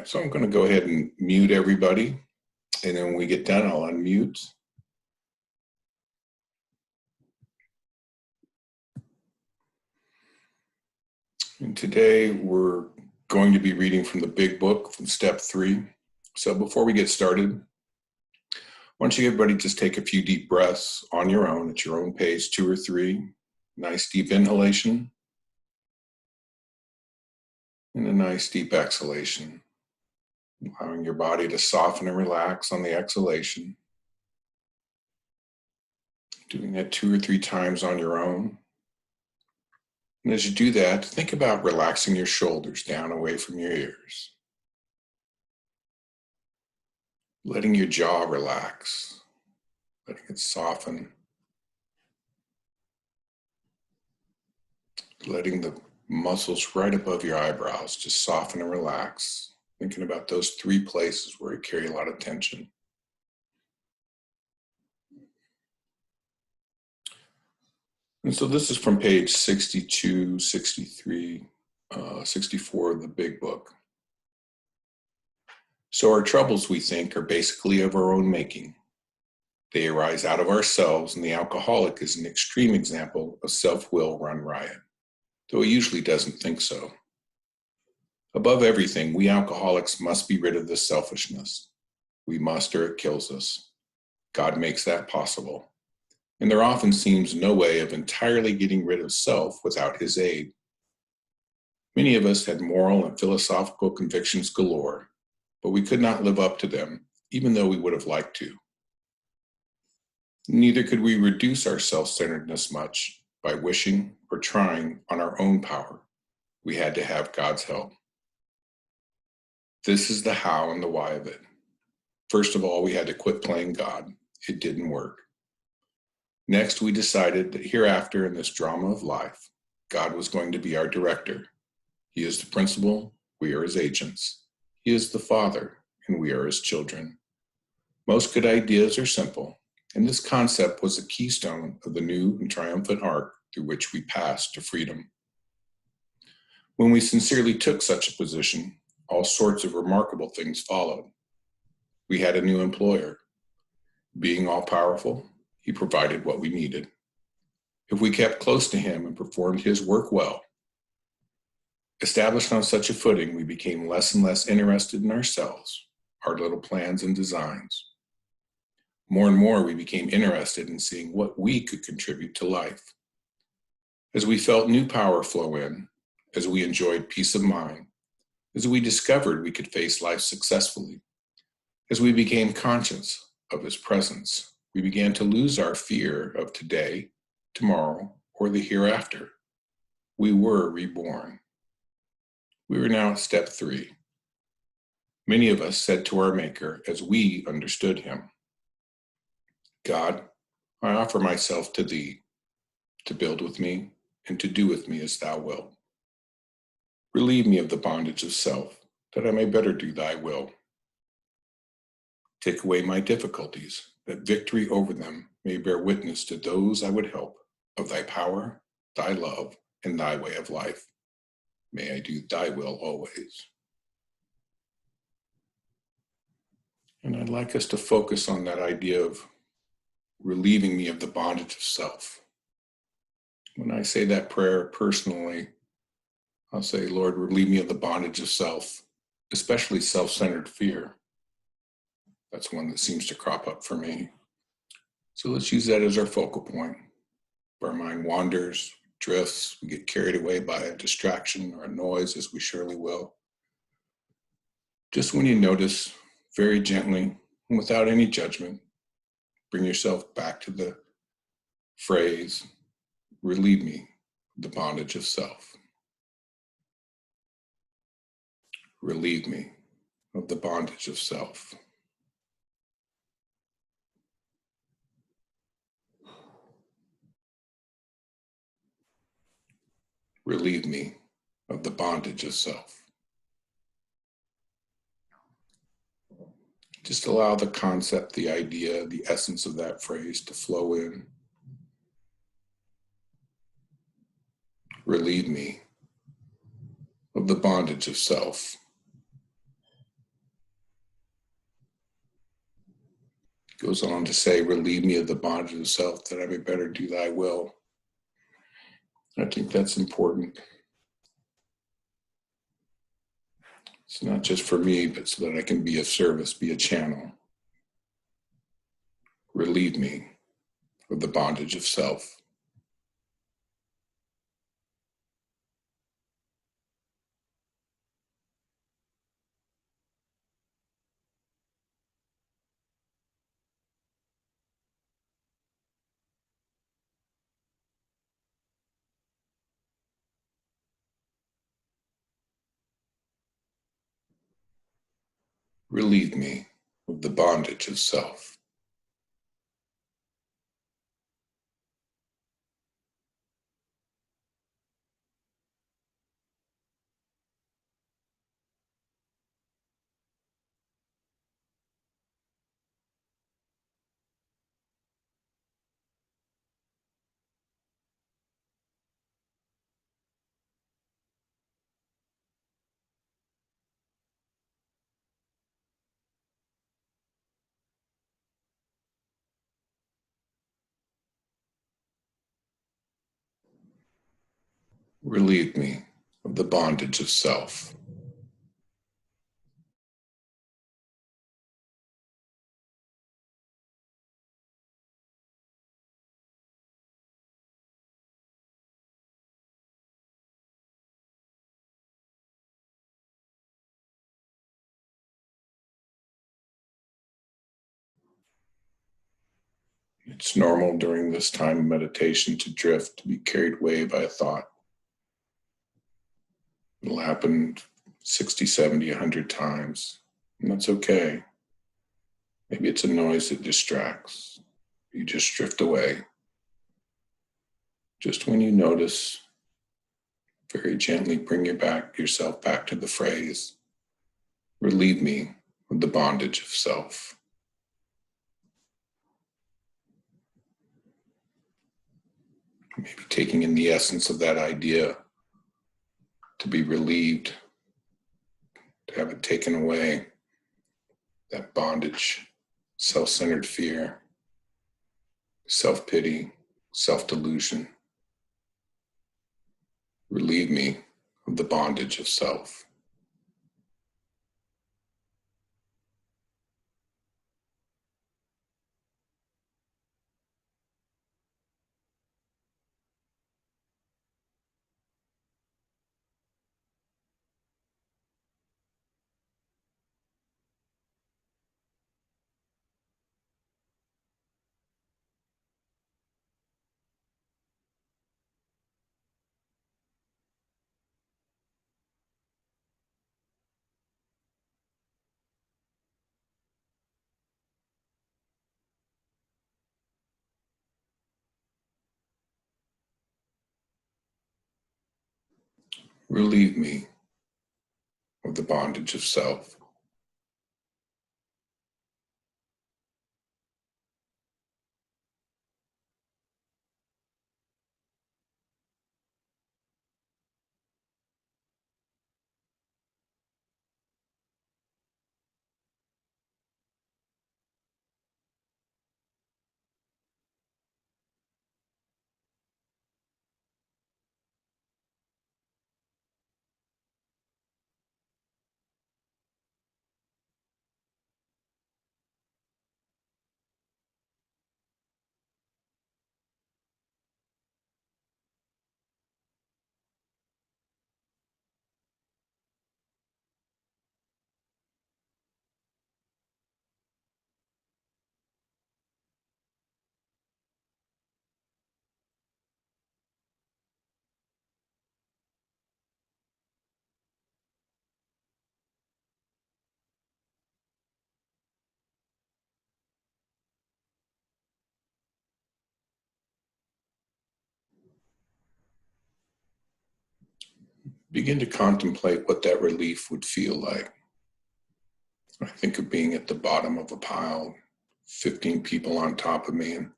right, so I'm going to go ahead and mute everybody, and then when we get done, I'll unmute. And today we're going to be reading from the Big Book from Step 3. So before we get started, why don't you everybody just take a few deep breaths on your own at your own pace, 2 or 3. Nice deep inhalation and a nice deep exhalation, allowing your body to soften and relax on the exhalation. Doing that 2 or 3 times on your own. And as you do that, think about relaxing your shoulders down away from your ears. Letting your jaw relax, letting it soften. Letting the muscles right above your eyebrows just soften and relax. Thinking about those 3 places where you carry a lot of tension. And so this is from page 62, 63, 64 of the Big Book. So our troubles, we think, are basically of our own making. They arise out of ourselves, and the alcoholic is an extreme example of self-will run riot, though he usually doesn't think so. Above everything, we alcoholics must be rid of this selfishness. We must, or it kills us. God makes that possible. And there often seems no way of entirely getting rid of self without his aid. Many of us had moral and philosophical convictions galore, but we could not live up to them, even though we would have liked to. Neither could we reduce our self-centeredness much by wishing or trying on our own power. We had to have God's help. This is the how and the why of it. First of all, we had to quit playing God. It didn't work. Next, we decided that hereafter in this drama of life, God was going to be our director. He is the principal, we are his agents. He is the Father, and we are his children. Most good ideas are simple, and this concept was the keystone of the new and triumphant arc through which we passed to freedom. When we sincerely took such a position, all sorts of remarkable things followed. We had a new employer. Being all-powerful, he provided what we needed. If we kept close to him and performed his work well, established on such a footing, we became less and less interested in ourselves, our little plans and designs. More and more, we became interested in seeing what we could contribute to life. As we felt new power flow in, as we enjoyed peace of mind, as we discovered we could face life successfully, as we became conscious of his presence, we began to lose our fear of today, tomorrow, or the hereafter. We were reborn. We were now at step 3. Many of us said to our Maker as we understood him, God, I offer myself to thee, to build with me and to do with me as thou wilt. Relieve me of the bondage of self, that I may better do thy will. Take away my difficulties, that victory over them may bear witness to those I would help of thy power, thy love, and thy way of life. May I do thy will always. And I'd like us to focus on that idea of relieving me of the bondage of self. When I say that prayer personally, I'll say, Lord, relieve me of the bondage of self, especially self-centered fear. That's one that seems to crop up for me. So let's use that as our focal point. If our mind wanders, drifts, we get carried away by a distraction or a noise, as we surely will. Just when you notice, very gently and without any judgment, bring yourself back to the phrase, relieve me of the bondage of self. Relieve me of the bondage of self. Relieve me of the bondage of self. Just allow the concept, the idea, the essence of that phrase to flow in. Relieve me of the bondage of self. Goes on to say, relieve me of the bondage of self, that I may better do thy will. I think that's important. It's not just for me, but so that I can be of service, be a channel. Relieve me of the bondage of self. Relieve me of the bondage of self. Relieve me of the bondage of self. It's normal during this time of meditation to drift, to be carried away by a thought. It'll happen 60, 70, 100 times, and that's okay. Maybe it's a noise that distracts. You just drift away. Just when you notice, very gently bring yourself back to the phrase, relieve me of the bondage of self. Maybe taking in the essence of that idea, to be relieved, to have it taken away, that bondage, self-centered fear, self-pity, self-delusion. Relieve me of the bondage of self. Relieve me of the bondage of self. Begin to contemplate what that relief would feel like. I think of being at the bottom of a pile, 15 people on top of me, and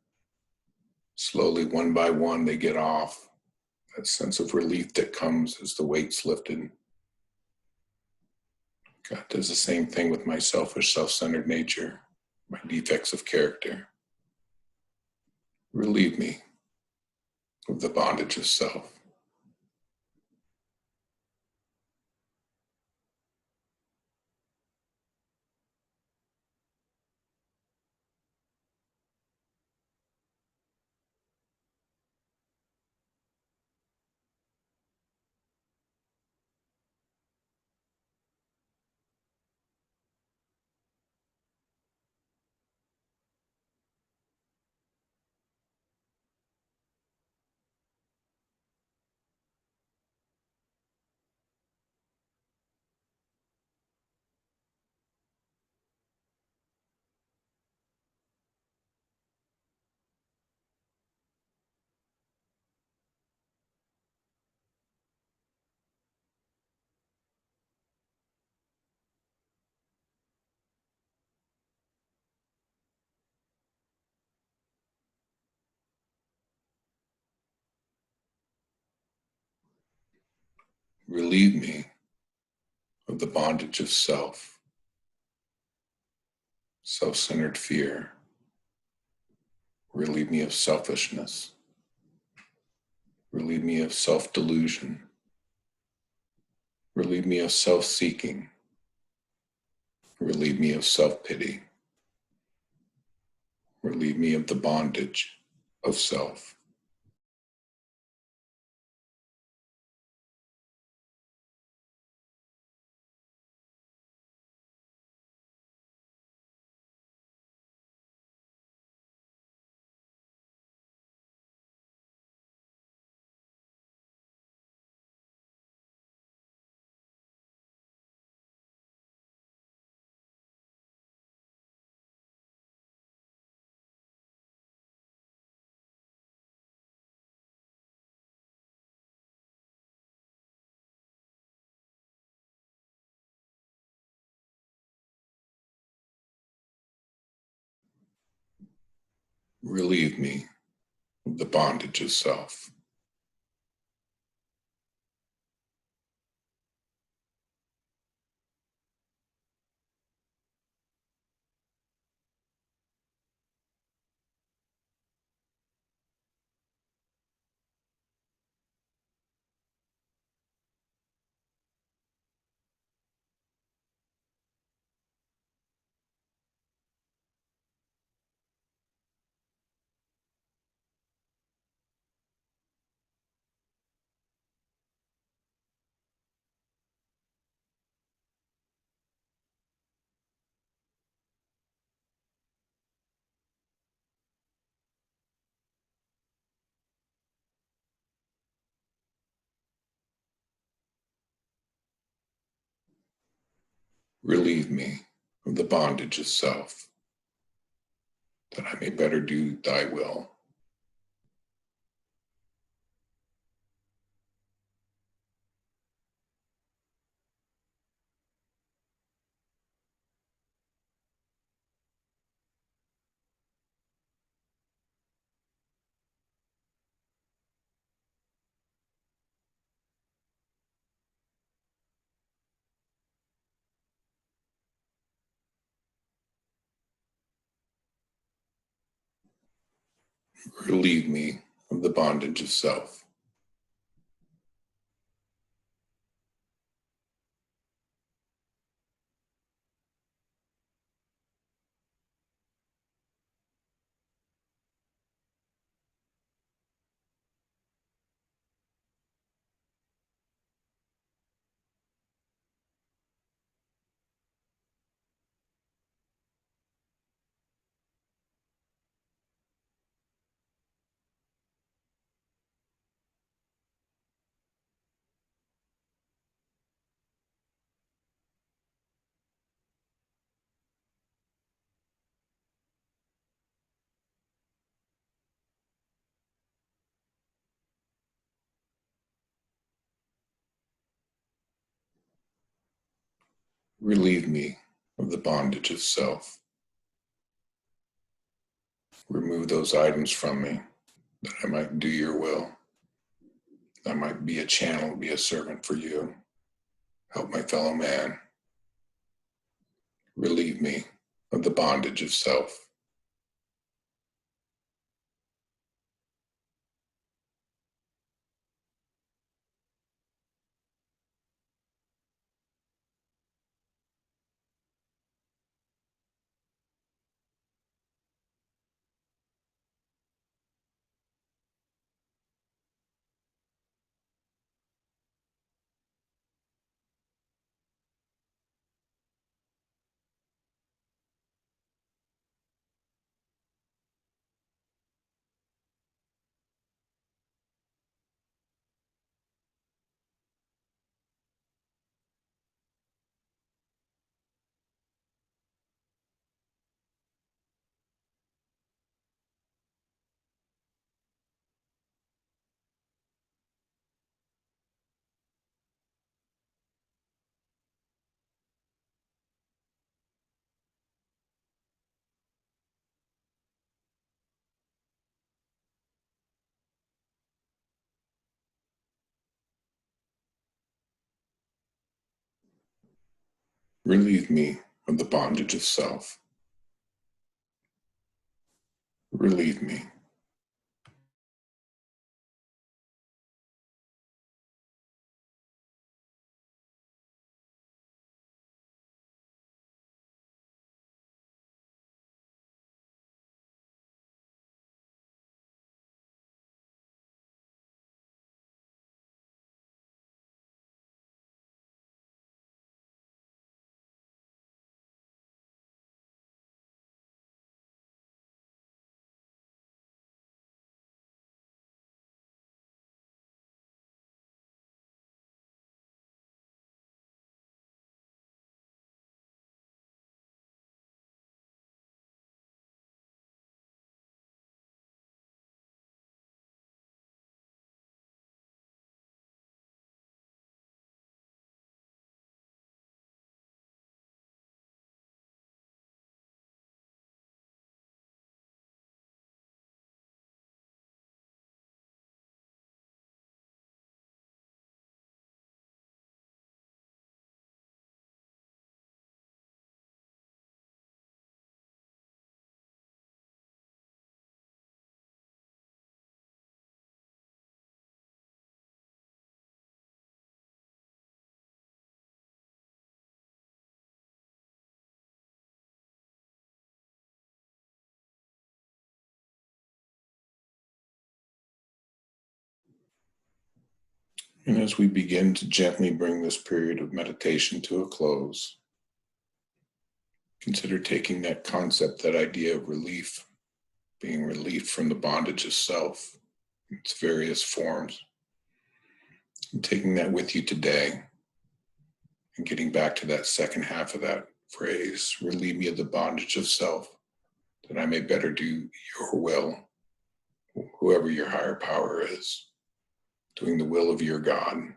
slowly, one by one, they get off. That sense of relief that comes as the weight's lifted. God does the same thing with my selfish, self-centered nature. my defects of character. Relieve me of the bondage of self. Relieve me of the bondage of self, self-centered fear. Relieve me of selfishness. Relieve me of self-delusion. Relieve me of self-seeking. Relieve me of self-pity. Relieve me of the bondage of self. Relieve me of the bondage of self. Relieve me of the bondage of self, that I may better do thy will. Relieve me of the bondage of self. Relieve me of the bondage of self. Remove those items from me, that I might do your will. I might be a channel, be a servant for you. Help my fellow man. Relieve me of the bondage of self. Relieve me of the bondage of self. Relieve me. And as we begin to gently bring this period of meditation to a close, consider taking that concept, that idea of relief, being relieved from the bondage of self, its various forms, and taking that with you today and getting back to that second half of that phrase, relieve me of the bondage of self, that I may better do your will, whoever your higher power is, doing the will of your God.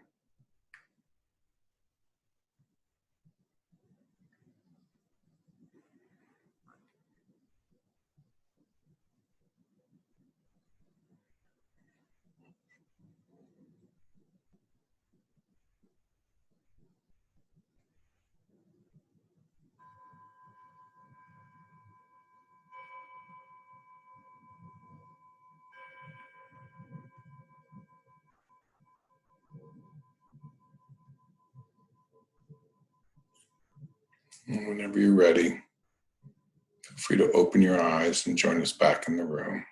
And whenever you're ready, feel free to open your eyes and join us back in the room.